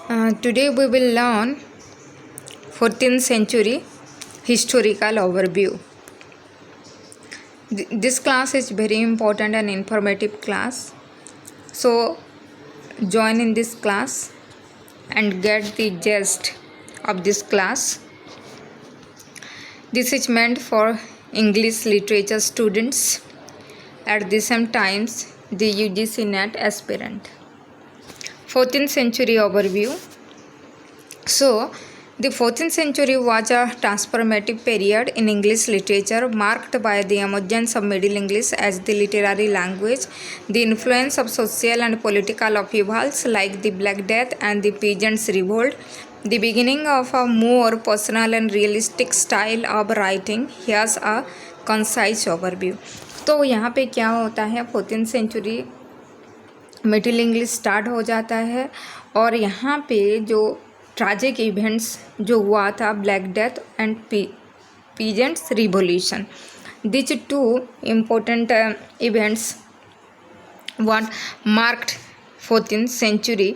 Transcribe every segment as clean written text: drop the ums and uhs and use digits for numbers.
Today we will learn 14th century historical overview. This class is very important and informative class. So join in this class and get the gist of this class. This is meant for English literature students, at the same times the UGC NET aspirant. 14th century overview. So, the 14th century was a transformative period in English literature marked by the emergence of Middle English as the literary language, the influence of social and political upheavals like the Black Death and the Peasants' Revolt, the beginning of a more personal and realistic style of writing. Here's a concise overview. तो यहाँ पे क्या होता है, 14th century middle English start हो जाता है और यहाँ पे जो ट्रैजिक इवेंट्स जो हुआ था, black death and peasants revolution, this two important events what marked 14th century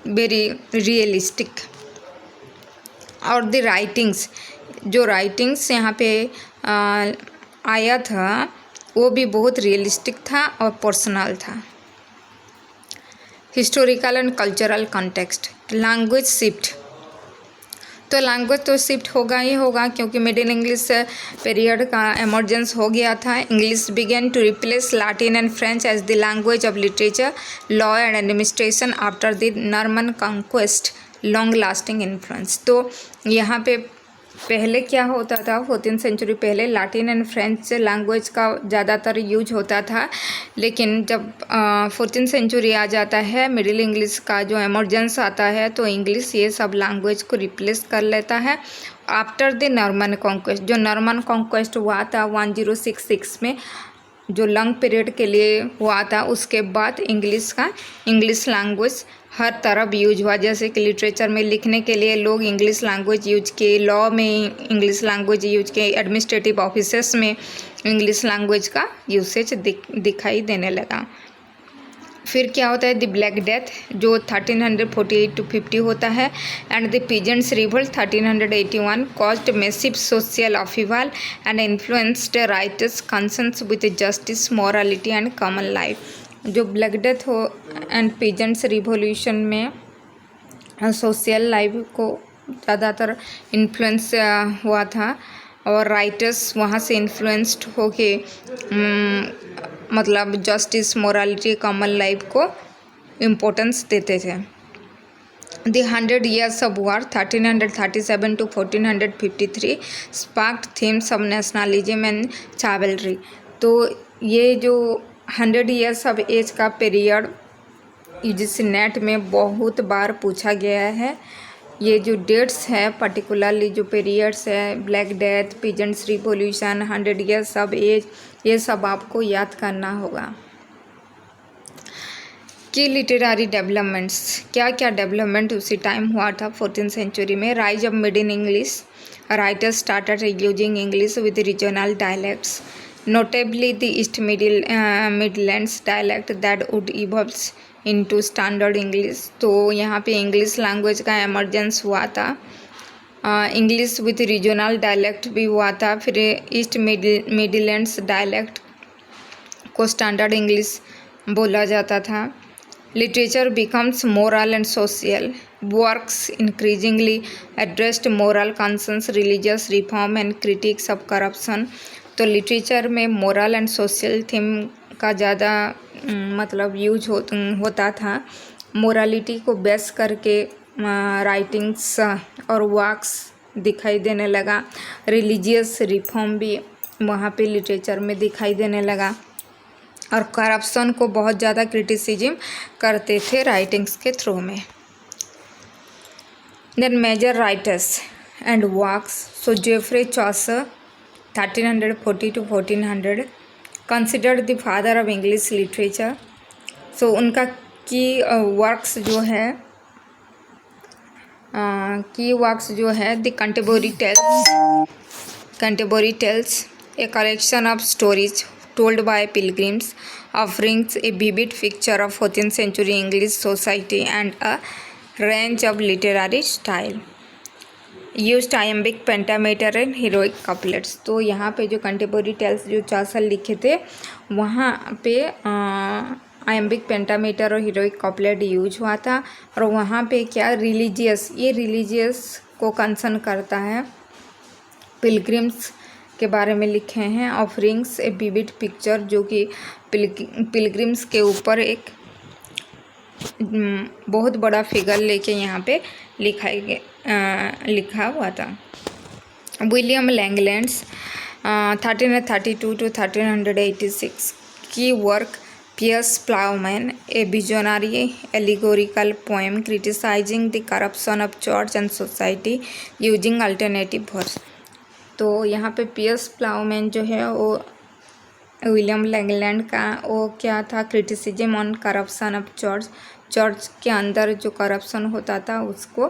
very realistic. और द राइटिंग्स, जो राइटिंग्स यहाँ पे आया था वो भी बहुत रियलिस्टिक था और पर्सनल था. Historical and cultural context. Language shift. तो लैंग्वेज तो शिफ्ट होगा ही होगा क्योंकि मिडिल इंग्लिश पीरियड का एमर्जेंस हो गया था. English began to replace Latin and French as the language of literature, law and administration after the Norman conquest, long lasting influence. तो यहाँ पे पहले क्या होता था, 14th सेंचुरी पहले लैटिन एंड फ्रेंच लैंग्वेज का ज़्यादातर यूज होता था, लेकिन जब 14th सेंचुरी आ जाता है, मिडिल इंग्लिश का जो एमर्जेंस आता है तो इंग्लिश ये सब लैंग्वेज को रिप्लेस कर लेता है. आफ्टर द नॉर्मन कॉन्क्वेस्ट, जो नॉर्मन कॉन्क्वेस्ट हुआ था 1066 में, जो लॉन्ग पीरियड के लिए हुआ था, उसके बाद इंग्लिश लैंग्वेज हर तरफ यूज हुआ. जैसे कि लिटरेचर में लिखने के लिए लोग इंग्लिश लैंग्वेज यूज किए, लॉ में इंग्लिश लैंग्वेज यूज किए, एडमिनिस्ट्रेटिव ऑफिसेस में इंग्लिश लैंग्वेज का यूसेज दिखाई देने लगा. फिर क्या होता है, द ब्लैक डेथ जो 1348 to 50 होता है, and the peasants revolt 1381 caused massive social upheaval and influenced writers concerns with justice, morality and common life. जो ब्लैक डेथ हो एंड पीजेंट्स रिवॉल्यूशन में सोशल लाइफ को ज़्यादातर इन्फ्लुएंस हुआ था और राइटर्स वहाँ से इन्फ्लुएंस्ड होके मतलब जस्टिस, मोरालिटी, कॉमन लाइफ को इम्पोर्टेंस देते थे. The 100 Years of War 1337 to 1453 sparked themes of nationalism and chivalry. तो ये जो 100 Years of Age का पीरियड यूजीसी नेट में बहुत बार पूछा गया है. ये जो डेट्स है, पर्टिकुलरली जो पीरियड्स है, black death, peasants revolution, 100 Years of Age, ये सब आपको याद करना होगा. की लिटरेरी डेवलपमेंट्स, क्या क्या डेवलपमेंट उसी टाइम हुआ था 14th सेंचुरी में. Rise of middle English, writers started using English with regional dialects, notably the East Midlands dialect that would evolve into standard English. तो यहाँ पे इंग्लिश लैंग्वेज का एमर्जेंस हुआ था. इंग्लिश विथ रीजनल डायलेक्ट भी हुआ था. फिर ईस्ट मिडलैंड्स डायलेक्ट को स्टैंडर्ड इंग्लिश बोला जाता था. Literature becomes moral and social, works increasingly addressed moral concerns, religious reform and critics of corruption. तो लिटरेचर में मोरल एंड सोशल थीम का ज़्यादा मतलब यूज होता था. मोरालिटी को बेस करके राइटिंग्स और वर्क्स दिखाई देने लगा. रिलीजियस रिफॉर्म भी वहाँ पे लिटरेचर में दिखाई देने लगा और करप्शन को बहुत ज़्यादा क्रिटिसिज्म करते थे राइटिंग्स के थ्रू में. Then major writers and works. So Geoffrey Chaucer 1340 to 1400 considered the father of English literature. So उनका की वर्क्स जो है the contemporary tales, a collection of stories told by pilgrims offerings a vivid picture of 14th century English society and a range of literary style. Used iambic pentameter and heroic couplets. तो यहाँ पे जो कंटेम्पोरी tales जो चौसर लिखे थे वहाँ पे iambic pentameter और हीरोइक कॉपलेट यूज हुआ था। और वहाँ पे क्या रिलीजियस, ये रिलीजियस को कंसर्न करता है, पिलग्रिम्स के बारे में लिखे हैं। ऑफरिंग्स ए विविड पिक्चर, जो कि पिलग्रिम्स के ऊपर एक बहुत बड़ा फिगर लेके यहाँ पे लिखा हुआ था। विलियम लैंगलैंड्स 1332 to 1386 की work Piers Plowman, a visionary allegorical poem criticising the corruption of church and society using alternative verse. तो यहाँ पे पियर्स प्लाउमैन जो है वो विलियम लैंगलैंड का वो क्या था, criticism on corruption of church के अंदर जो करप्शन होता था उसको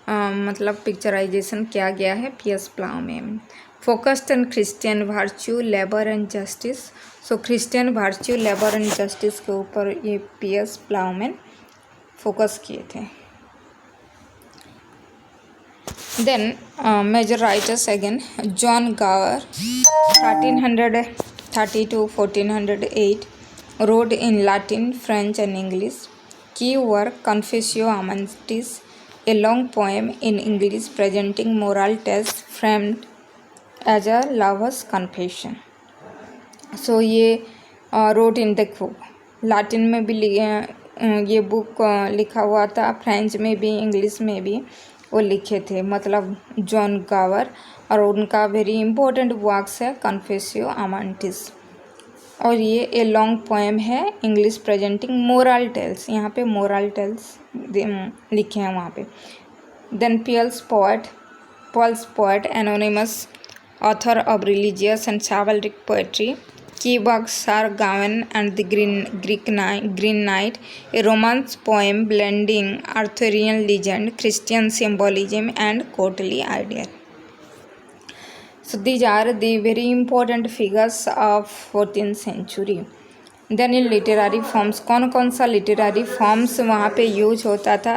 मतलब पिक्चराइजेशन किया गया है Piers Plowman. Focused on Christian virtue, labour and justice. So Christian virtue, labour and justice के ऊपर ये पियर्स प्लाउमैन फोकस किए थे। Then major writers again, John Gower 1330 to 1408 wrote in Latin, French and English. Key work Confessio Amantis, a long poem in English presenting moral tests framed as a lover's confession. So ये wrote in the book, Latin में भी ये book लिखा हुआ था, French में भी English में भी वो लिखे थे, मतलब जॉन गावर। और उनका वेरी इंपॉर्टेंट वर्क्स है कन्फेसियो अमांटिस। और ये ए लॉन्ग पोएम है इंग्लिश प्रेजेंटिंग मोरल टेल्स, यहाँ पे मोरल टेल्स लिखे हैं वहाँ पे। Then Paul's poet anonymous author of religious and chivalric poetry. की works are Gawain and the green knight, a romance poem blending Arthurian legend, Christian symbolism and courtly ideal. So these are the very important figures of 14th century. Then in literary forms, कौन कौन सा literary forms वहाँ पे use होता था,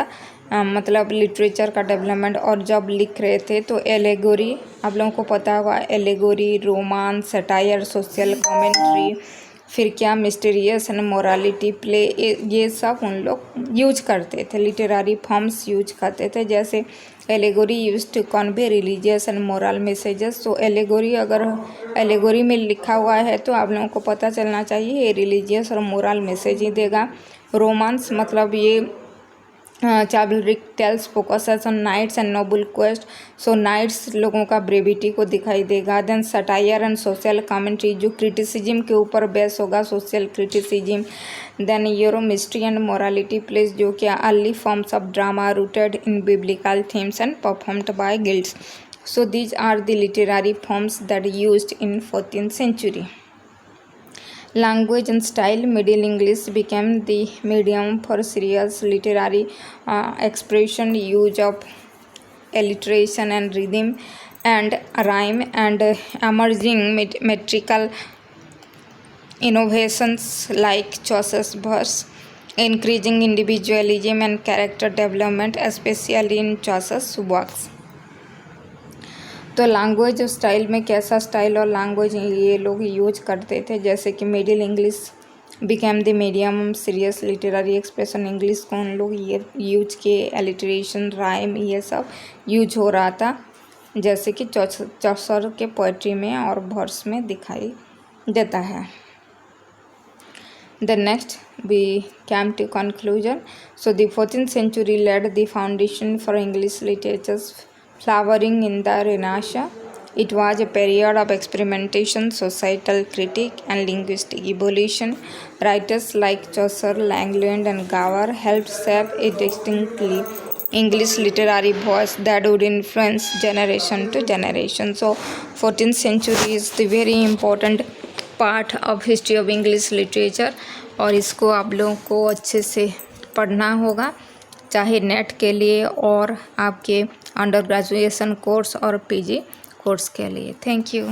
मतलब literature का development. और जब लिख रहे थे तो एलेगोरी, आप लोगों को पता होगा, allegory, romance, satire, social commentary, फिर क्या मिस्टीरियस एंड मोरालिटी प्ले, ये सब उन लोग यूज करते थे, लिटरेरी फॉर्म्स यूज करते थे। जैसे allegory use to convey religious and moral messages. तो एलेगोरी, अगर एलेगोरी में लिखा हुआ है तो आप लोगों को पता चलना चाहिए ये रिलीजियस और मोरल मैसेज ही देगा। रोमांस मतलब ये chivalric tales focuses on knights and noble quest, so knights लोगों का ब्रेविटी को दिखाई देगा। Then satire and social commentary, जो क्रिटिसिज्म के ऊपर बेस होगा, social criticism. Then euro mystery and morality plays, जो कि early forms of drama rooted in biblical themes and performed by guilds. So these are the literary forms that used in 14th century. Language and style, Middle English became the medium for serious literary expression, use of alliteration and rhythm and rhyme, and emerging metrical innovations like Chaucer's verse, increasing individualism and character development, especially in Chaucer's works. तो language और style में कैसा style और language ये लोग use करते थे, जैसे कि middle English became the medium serious literary expression, English को उन लोग ये यूज किए, एलिट्रेशन, राइम, ये सब यूज हो रहा था, जैसे कि चौसर के पोइट्री में और वर्स में दिखाई देता है। The next we came to conclusion. So the 14th century laid the foundation for English literature's flowering in the Renaissance. It was a period of experimentation, societal critique, and linguistic evolution. Writers like Chaucer, Langland, and Gower helped shape a distinctly English literary voice that would influence generation to generation. So 14th century is the very important part of history of English literature, और इसको आप लोगों को अच्छे से पढ़ना होगा, चाहे नेट के लिए और आपके अंडर ग्रेजुएशन कोर्स और पीजी कोर्स के लिए। Thank you.